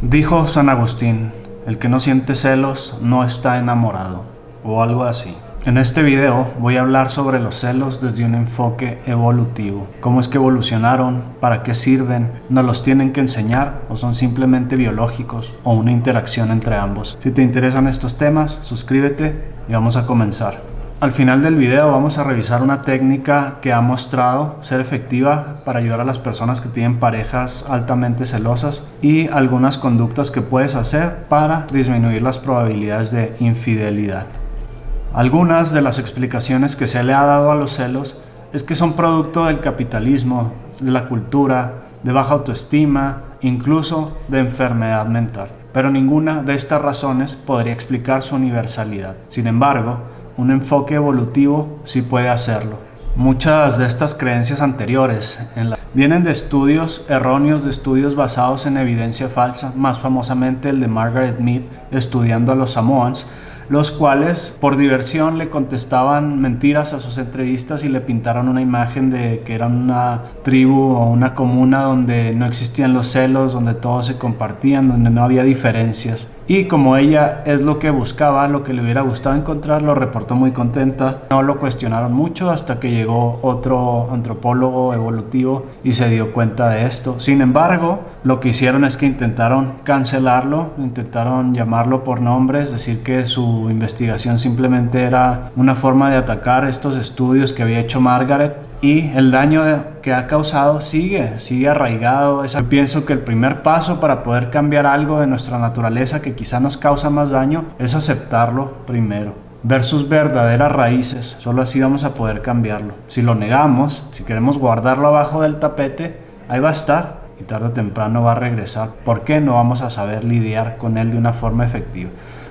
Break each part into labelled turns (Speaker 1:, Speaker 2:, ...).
Speaker 1: Dijo San Agustín, el que no siente celos no está enamorado, o algo así. En este video voy a hablar sobre los celos desde un enfoque evolutivo. ¿Cómo es que evolucionaron? ¿Para qué sirven? ¿Nos los tienen que enseñar? ¿O son simplemente biológicos? ¿O una interacción entre ambos? Si te interesan estos temas, suscríbete y vamos a comenzar. Al final del video vamos a revisar una técnica que ha mostrado ser efectiva para ayudar a las personas que tienen parejas altamente celosas y algunas conductas que puedes hacer para disminuir las probabilidades de infidelidad. Algunas de las explicaciones que se le ha dado a los celos es que son producto del capitalismo, de la cultura, de baja autoestima, incluso de enfermedad mental. Pero ninguna de estas razones podría explicar su universalidad. Sin embargo, un enfoque evolutivo sí puede hacerlo. Muchas de estas creencias anteriores vienen de estudios erróneos, de estudios basados en evidencia falsa, más famosamente el de Margaret Mead estudiando a los Samoans, los cuales por diversión le contestaban mentiras a sus entrevistas y le pintaron una imagen de que eran una tribu o una comuna donde no existían los celos, donde todos se compartían, donde no había diferencias. Y como ella es lo que buscaba, lo que le hubiera gustado encontrar, lo reportó muy contenta. No lo cuestionaron mucho hasta que llegó otro antropólogo evolutivo y se dio cuenta de esto. Sin embargo, lo que hicieron es que intentaron cancelarlo, intentaron llamarlo por nombres, decir que su investigación simplemente era una forma de atacar estos estudios que había hecho Margaret. Y el daño que ha causado sigue arraigado. Yo pienso que el primer paso para poder cambiar algo de nuestra naturaleza que quizá nos causa más daño es aceptarlo primero, ver sus verdaderas raíces. Solo así vamos a poder cambiarlo. Si lo negamos, si queremos guardarlo abajo del tapete, ahí va a estar y tarde o temprano va a regresar. ¿Por qué no vamos a saber lidiar con él de una forma efectiva?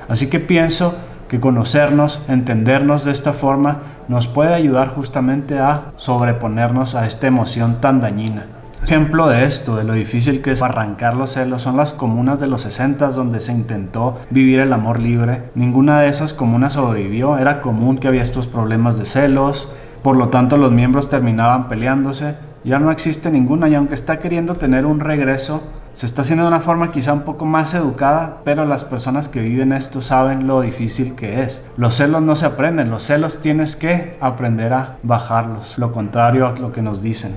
Speaker 1: Así que pienso que conocernos, entendernos de esta forma nos puede ayudar justamente a sobreponernos a esta emoción tan dañina. Ejemplo de esto, de lo difícil que es arrancar los celos, son las comunas de los 60 donde se intentó vivir el amor libre. Ninguna de esas comunas sobrevivió, era común que había estos problemas de celos, por lo tanto los miembros terminaban peleándose. Ya no existe ninguna y aunque está queriendo tener un regreso, se está haciendo de una forma quizá un poco más educada, pero las personas que viven esto saben lo difícil que es. Los celos no se aprenden, los celos tienes que aprender a bajarlos, lo contrario a lo que nos dicen.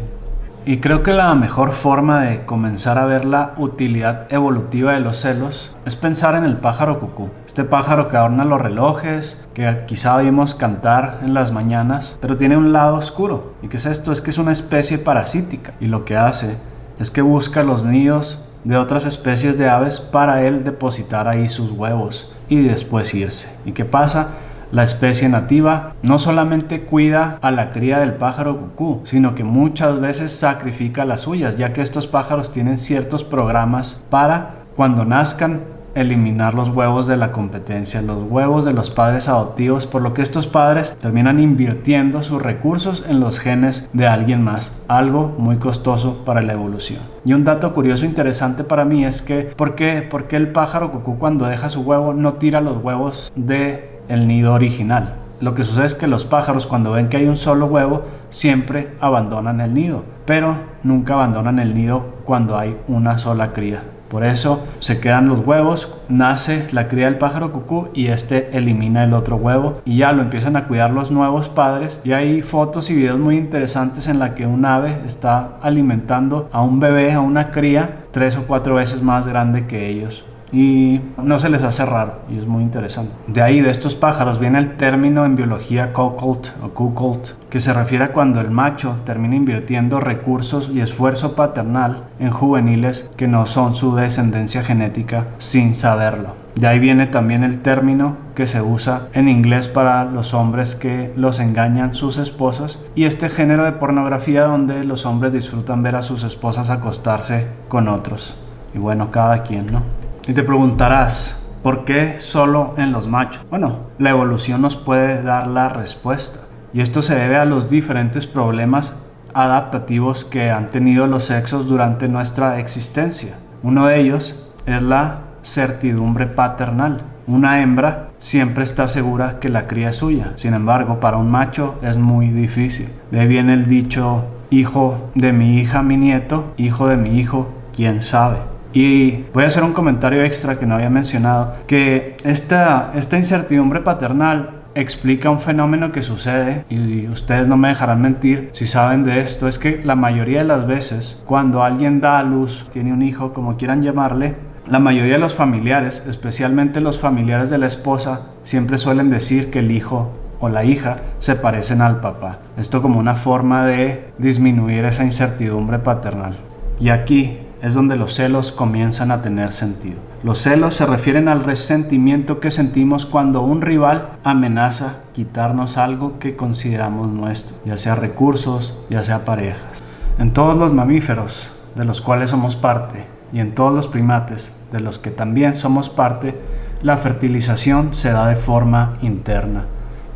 Speaker 1: Y creo que la mejor forma de comenzar a ver la utilidad evolutiva de los celos es pensar en el pájaro cucú. Este pájaro que adorna los relojes, que quizá oímos cantar en las mañanas, pero tiene un lado oscuro. ¿Y qué es esto? Es que es una especie parasítica y lo que hace es que busca los nidos de otras especies de aves para él depositar ahí sus huevos y después irse. ¿Y qué pasa? La especie nativa no solamente cuida a la cría del pájaro cucú, sino que muchas veces sacrifica las suyas, ya que estos pájaros tienen ciertos programas para cuando nazcan eliminar los huevos de la competencia, los huevos de los padres adoptivos, por lo que estos padres terminan invirtiendo sus recursos en los genes de alguien más, algo muy costoso para la evolución. Y un dato curioso interesante para mí es que ¿por qué el pájaro cucú cuando deja su huevo no tira los huevos del nido original? Lo que sucede es que los pájaros cuando ven que hay un solo huevo siempre abandonan el nido, pero nunca abandonan el nido cuando hay una sola cría. Por eso se quedan los huevos, nace la cría del pájaro cucú y este elimina el otro huevo y ya lo empiezan a cuidar los nuevos padres. Y hay fotos y videos muy interesantes en la que un ave está alimentando a un bebé, a una cría 3 o 4 veces más grande que ellos. Y no se les hace raro y es muy interesante. De ahí, de estos pájaros, viene el término en biología cuckold o cuckold, que se refiere a cuando el macho termina invirtiendo recursos y esfuerzo paternal en juveniles que no son su descendencia genética sin saberlo. De ahí viene también el término que se usa en inglés para los hombres que los engañan sus esposas y este género de pornografía donde los hombres disfrutan ver a sus esposas acostarse con otros. Y bueno, cada quien, ¿no? Y te preguntarás, ¿por qué solo en los machos? Bueno, la evolución nos puede dar la respuesta. Y esto se debe a los diferentes problemas adaptativos que han tenido los sexos durante nuestra existencia. Uno de ellos es la certidumbre paternal. Una hembra siempre está segura que la cría es suya. Sin embargo, para un macho es muy difícil. De ahí viene el dicho, hijo de mi hija, mi nieto, hijo de mi hijo, quién sabe. Y voy a hacer un comentario extra que no había mencionado, que esta incertidumbre paternal explica un fenómeno que sucede, y ustedes no me dejarán mentir si saben de esto. Es que la mayoría de las veces cuando alguien da a luz, tiene un hijo, como quieran llamarle, la mayoría de los familiares, especialmente los familiares de la esposa, siempre suelen decir que el hijo o la hija se parecen al papá. Esto como una forma de disminuir esa incertidumbre paternal. Y aquí es donde los celos comienzan a tener sentido. Los celos se refieren al resentimiento que sentimos cuando un rival amenaza quitarnos algo que consideramos nuestro, ya sea recursos, ya sea parejas. En todos los mamíferos, de los cuales somos parte, y en todos los primates, de los que también somos parte, la fertilización se da de forma interna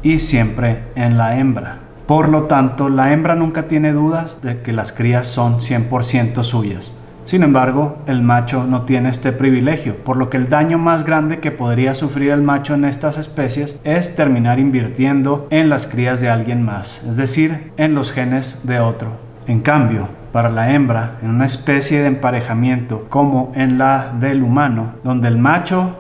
Speaker 1: y siempre en la hembra. Por lo tanto, la hembra nunca tiene dudas de que las crías son 100% suyas. Sin embargo, el macho no tiene este privilegio, por lo que el daño más grande que podría sufrir el macho en estas especies es terminar invirtiendo en las crías de alguien más, es decir, en los genes de otro. En cambio, para la hembra, en una especie de emparejamiento como en la del humano, donde el macho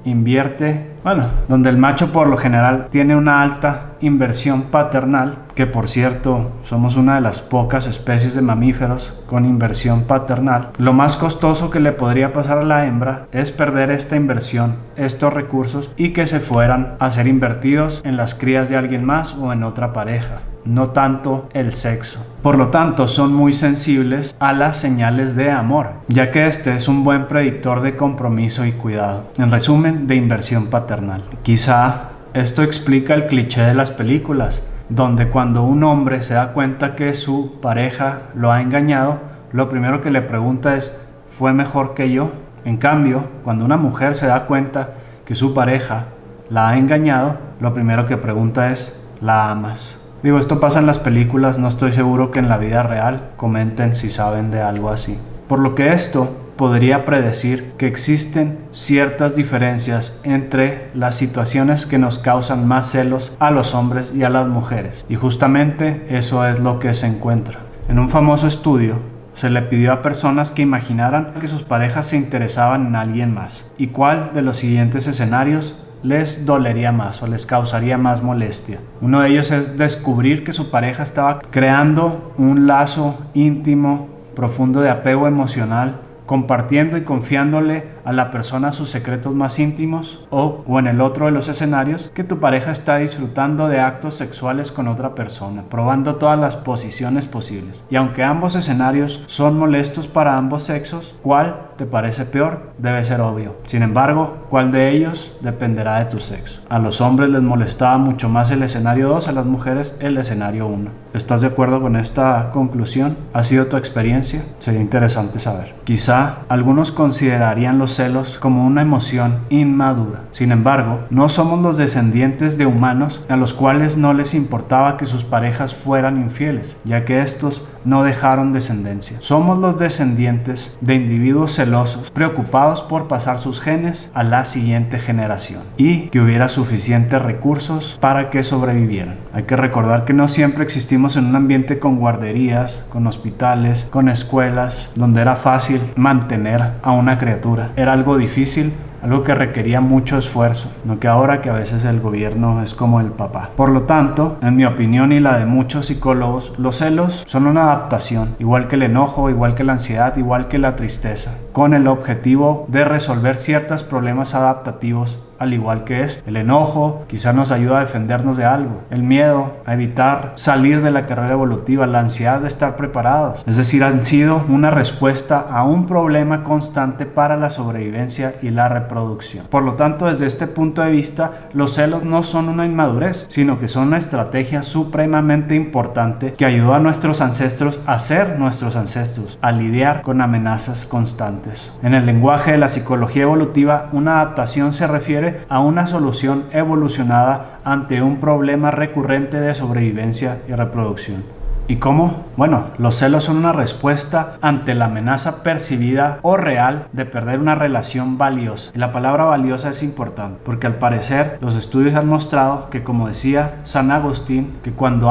Speaker 1: donde el macho por lo general tiene una alta inversión paternal, que por cierto somos una de las pocas especies de mamíferos con inversión paternal, lo más costoso que le podría pasar a la hembra es perder esta inversión, estos recursos, y que se fueran a ser invertidos en las crías de alguien más o en otra pareja, no tanto el sexo. Por lo tanto, son muy sensibles a las señales de amor, ya que este es un buen predictor de compromiso y cuidado. En resumen, de inversión paternal. Quizá esto explica el cliché de las películas, donde cuando un hombre se da cuenta que su pareja lo ha engañado, lo primero que le pregunta es: ¿fue mejor que yo? En cambio, cuando una mujer se da cuenta que su pareja la ha engañado, lo primero que pregunta es: ¿la amas? Digo, esto pasa en las películas, no estoy seguro que en la vida real. Comenten si saben de algo así. Por lo que esto podría predecir que existen ciertas diferencias entre las situaciones que nos causan más celos a los hombres y a las mujeres. Y justamente eso es lo que se encuentra. En un famoso estudio se le pidió a personas que imaginaran que sus parejas se interesaban en alguien más. ¿Y cuál de los siguientes escenarios les dolería más o les causaría más molestia? Uno de ellos es descubrir que su pareja estaba creando un lazo íntimo, profundo de apego emocional, compartiendo y confiándole a la persona sus secretos más íntimos, o en el otro de los escenarios, que tu pareja está disfrutando de actos sexuales con otra persona, probando todas las posiciones posibles. Y aunque ambos escenarios son molestos para ambos sexos, ¿cuál te parece peor? Debe ser obvio. Sin embargo, ¿cuál de ellos dependerá de tu sexo? A los hombres les molestaba mucho más el escenario 2, a las mujeres el escenario 1. ¿Estás de acuerdo con esta conclusión? ¿Ha sido tu experiencia? Sería interesante saber. Quizá algunos considerarían los celos como una emoción inmadura. Sin embargo, no somos los descendientes de humanos a los cuales no les importaba que sus parejas fueran infieles, ya que estos no dejaron descendencia. Somos los descendientes de individuos celosos, preocupados por pasar sus genes a la siguiente generación y que hubiera suficientes recursos para que sobrevivieran. Hay que recordar que no siempre existimos en un ambiente con guarderías, con hospitales, con escuelas, donde era fácil mantener a una criatura. Era algo difícil, algo que requería mucho esfuerzo, no que ahora que a veces el gobierno es como el papá. Por lo tanto, en mi opinión y la de muchos psicólogos, los celos son una adaptación, igual que el enojo, igual que la ansiedad, igual que la tristeza, con el objetivo de resolver ciertos problemas adaptativos. Al igual que el enojo quizás nos ayuda a defendernos de algo, el miedo a evitar salir de la carrera evolutiva, la ansiedad de estar preparados, es decir, han sido una respuesta a un problema constante para la sobrevivencia y la reproducción. Por lo tanto, desde este punto de vista, los celos no son una inmadurez, sino que son una estrategia supremamente importante que ayudó a nuestros ancestros a ser nuestros ancestros, a lidiar con amenazas constantes. En el lenguaje de la psicología evolutiva, una adaptación se refiere a una solución evolucionada ante un problema recurrente de sobrevivencia y reproducción. ¿Y cómo? Bueno, los celos son una respuesta ante la amenaza percibida o real de perder una relación valiosa. Y la palabra valiosa es importante, porque al parecer los estudios han mostrado que, como decía San Agustín, que cuando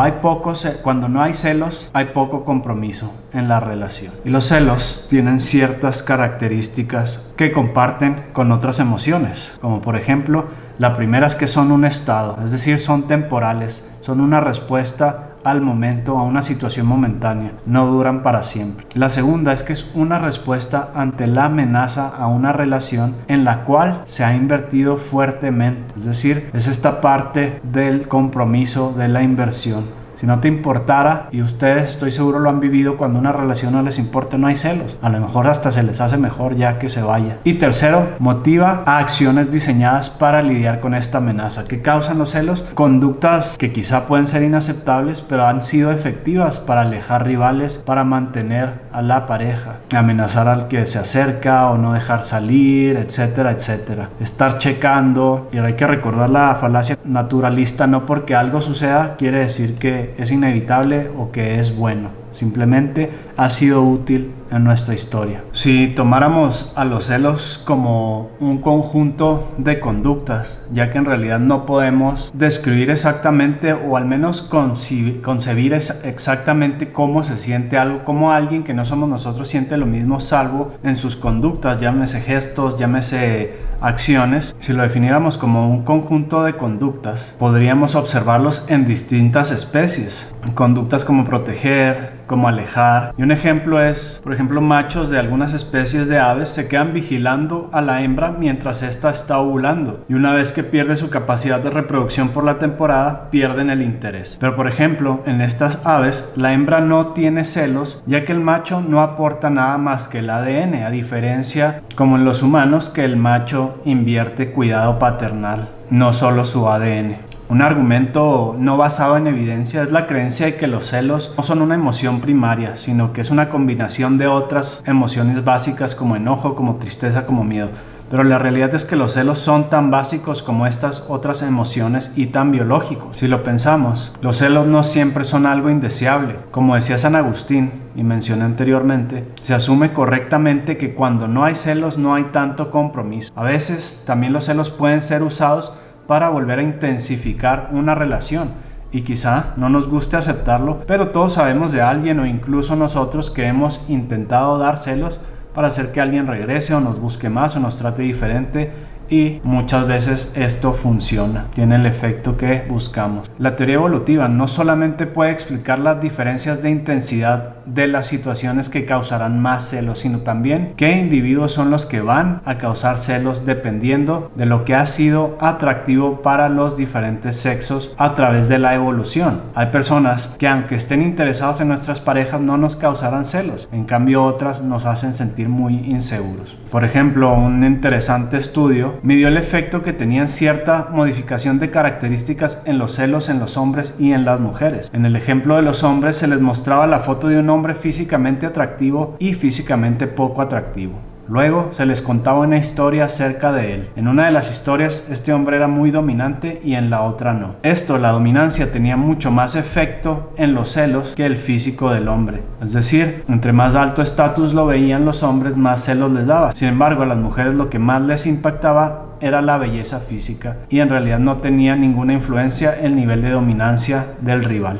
Speaker 1: no hay celos, hay poco compromiso en la relación. Y los celos tienen ciertas características que comparten con otras emociones, como por ejemplo, la primera es que son un estado, es decir, son temporales, son una respuesta al momento, a una situación momentánea, no duran para siempre. La segunda es que es una respuesta ante la amenaza a una relación en la cual se ha invertido fuertemente, es decir, es esta parte del compromiso, de la inversión. Si no te importara, y ustedes estoy seguro lo han vivido, cuando una relación no les importa, no hay celos. A lo mejor hasta se les hace mejor ya que se vaya. Y tercero, motiva a acciones diseñadas para lidiar con esta amenaza. ¿Qué causan los celos? Conductas que quizá pueden ser inaceptables, pero han sido efectivas para alejar rivales, para mantener a la pareja, amenazar al que se acerca o no dejar salir, etcétera, etcétera. Estar checando, y hay que recordar la falacia naturalista: no porque algo suceda quiere decir que es inevitable o que es bueno. Simplemente ha sido útil en nuestra historia. Si tomáramos a los celos como un conjunto de conductas, ya que en realidad no podemos describir exactamente, o al menos concebir exactamente cómo se siente algo, cómo alguien que no somos nosotros siente lo mismo, salvo en sus conductas, llámese gestos, llámese acciones. Si lo definiéramos como un conjunto de conductas, podríamos observarlos en distintas especies. Conductas como proteger, como alejar. Y un ejemplo es, por ejemplo, machos de algunas especies de aves se quedan vigilando a la hembra mientras ésta está ovulando, y una vez que pierde su capacidad de reproducción por la temporada, pierden el interés. Pero por ejemplo, en estas aves la hembra no tiene celos, ya que el macho no aporta nada más que el ADN, a diferencia como en los humanos, que el macho invierte cuidado paternal, no solo su ADN. Un argumento no basado en evidencia es la creencia de que los celos no son una emoción primaria, sino que es una combinación de otras emociones básicas como enojo, como tristeza, como miedo. Pero la realidad es que los celos son tan básicos como estas otras emociones y tan biológicos. Si lo pensamos, los celos no siempre son algo indeseable. Como decía San Agustín, y mencioné anteriormente, se asume correctamente que cuando no hay celos no hay tanto compromiso. A veces también los celos pueden ser usados para volver a intensificar una relación, y quizá no nos guste aceptarlo, pero todos sabemos de alguien, o incluso nosotros, que hemos intentado dar celos para hacer que alguien regrese o nos busque más o nos trate diferente, y muchas veces esto funciona, tiene el efecto que buscamos. La teoría evolutiva no solamente puede explicar las diferencias de intensidad de las situaciones que causarán más celos, sino también qué individuos son los que van a causar celos dependiendo de lo que ha sido atractivo para los diferentes sexos a través de la evolución. Hay personas que, aunque estén interesadas en nuestras parejas, no nos causarán celos, en cambio otras nos hacen sentir muy inseguros. Por ejemplo, un interesante estudio midió el efecto que tenían cierta modificación de características en los celos en los hombres y en las mujeres. En el ejemplo de los hombres se les mostraba la foto de un hombre físicamente atractivo y físicamente poco atractivo. Luego se les contaba una historia acerca de él. En una de las historias este hombre era muy dominante y en la otra no. La dominancia tenía mucho más efecto en los celos que el físico del hombre. Es decir, entre más alto estatus lo veían los hombres, más celos les daba. Sin embargo, a las mujeres lo que más les impactaba era la belleza física, y en realidad no tenía ninguna influencia el nivel de dominancia del rival.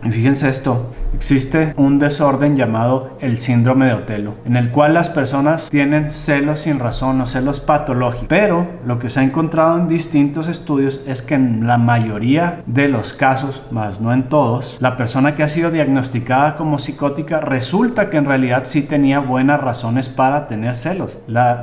Speaker 1: Y fíjense esto, existe un desorden llamado el síndrome de Otelo, en el cual las personas tienen celos sin razón o celos patológicos, pero lo que se ha encontrado en distintos estudios es que en la mayoría de los casos, más no en todos, la persona que ha sido diagnosticada como psicótica resulta que en realidad sí tenía buenas razones para tener celos.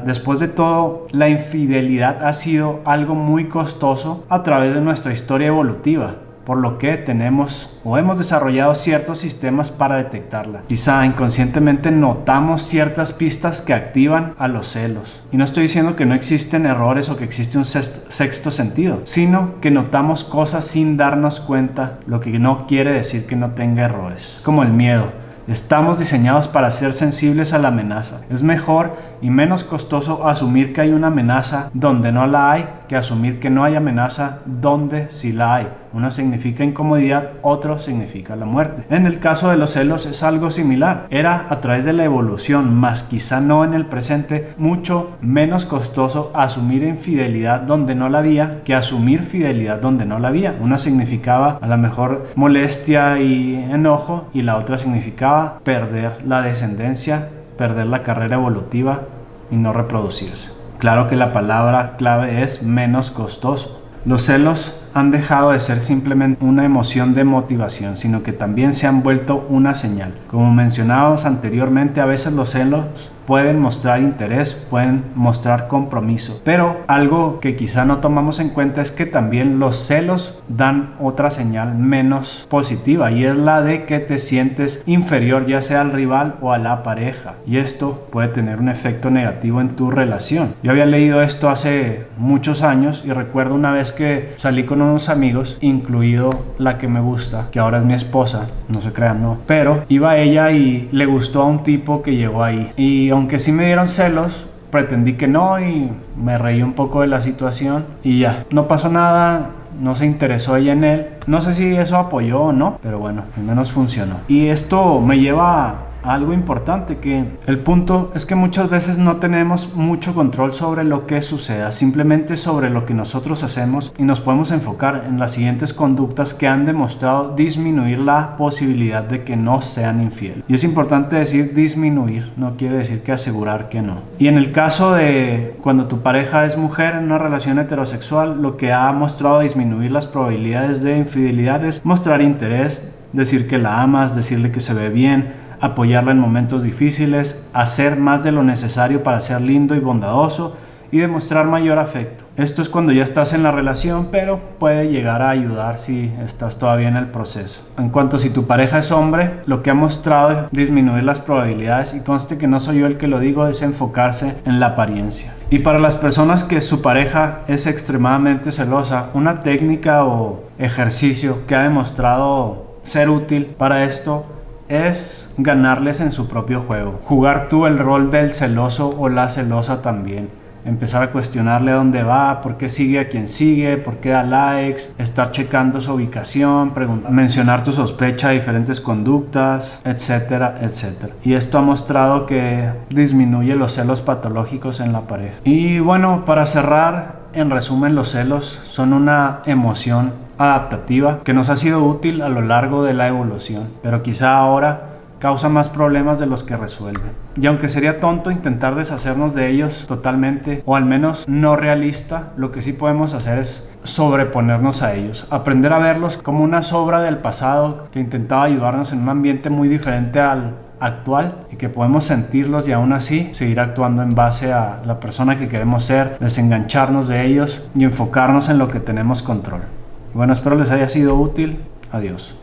Speaker 1: Después de todo, la infidelidad ha sido algo muy costoso a través de nuestra historia evolutiva, por lo que tenemos o hemos desarrollado ciertos sistemas para detectarla. Quizá inconscientemente notamos ciertas pistas que activan a los celos. Y no estoy diciendo que no existen errores o que existe un sexto sentido, sino que notamos cosas sin darnos cuenta, lo que no quiere decir que no tenga errores. Como el miedo. Estamos diseñados para ser sensibles a la amenaza. Es mejor y menos costoso asumir que hay una amenaza donde no la hay, que asumir que no hay amenaza donde sí la hay. Una significa incomodidad, otro significa la muerte. En el caso de los celos es algo similar. Era a través de la evolución, más quizá no en el presente, mucho menos costoso asumir infidelidad donde no la había que asumir fidelidad donde no la había. Una significaba a lo mejor molestia y enojo, y la otra significaba perder la descendencia, perder la carrera evolutiva y no reproducirse. Claro que la palabra clave es menos costoso. Los celos han dejado de ser simplemente una emoción de motivación, sino que también se han vuelto una señal. Como mencionábamos anteriormente, a veces los celos pueden mostrar interés, pueden mostrar compromiso, pero algo que quizá no tomamos en cuenta es que también los celos dan otra señal menos positiva, y es la de que te sientes inferior, ya sea al rival o a la pareja, y esto puede tener un efecto negativo en tu relación. Yo había leído esto hace muchos años y recuerdo una vez que salí con unos amigos, incluido la que me gusta, que ahora es mi esposa, no se crean, no, pero iba ella y le gustó a un tipo que llegó ahí, y aunque sí me dieron celos, pretendí que no y me reí un poco de la situación y ya, no pasó nada, no se interesó ella en él. No sé si eso apoyó o no, pero bueno, al menos funcionó. Y esto me lleva a algo importante, que el punto es que muchas veces no tenemos mucho control sobre lo que suceda, simplemente sobre lo que nosotros hacemos, y nos podemos enfocar en las siguientes conductas que han demostrado disminuir la posibilidad de que no sean infieles. Y es importante decir disminuir, no quiere decir que asegurar que no. Y en el caso de cuando tu pareja es mujer en una relación heterosexual, lo que ha mostrado disminuir las probabilidades de infidelidad es mostrar interés, decir que la amas, decirle que se ve bien, apoyarla en momentos difíciles, hacer más de lo necesario para ser lindo y bondadoso y demostrar mayor afecto. Esto es cuando ya estás en la relación, pero puede llegar a ayudar si estás todavía en el proceso. En cuanto si tu pareja es hombre, lo que ha mostrado es disminuir las probabilidades, y conste que no soy yo el que lo digo, es enfocarse en la apariencia. Y para las personas que su pareja es extremadamente celosa, una técnica o ejercicio que ha demostrado ser útil para esto es ganarles en su propio juego. Jugar tú el rol del celoso o la celosa también. Empezar a cuestionarle a dónde va, por qué sigue a quien sigue, por qué da likes, estar checando su ubicación, mencionar tu sospecha de diferentes conductas, etcétera, etcétera. Y esto ha mostrado que disminuye los celos patológicos en la pareja. Y bueno, para cerrar, en resumen, los celos son una emoción adaptativa que nos ha sido útil a lo largo de la evolución, pero quizá ahora causa más problemas de los que resuelve. Y aunque sería tonto intentar deshacernos de ellos totalmente, o al menos no realista, lo que sí podemos hacer es sobreponernos a ellos, aprender a verlos como una sobra del pasado que intentaba ayudarnos en un ambiente muy diferente al actual, y que podemos sentirlos y aún así seguir actuando en base a la persona que queremos ser, desengancharnos de ellos y enfocarnos en lo que tenemos control. Bueno, espero les haya sido útil. Adiós.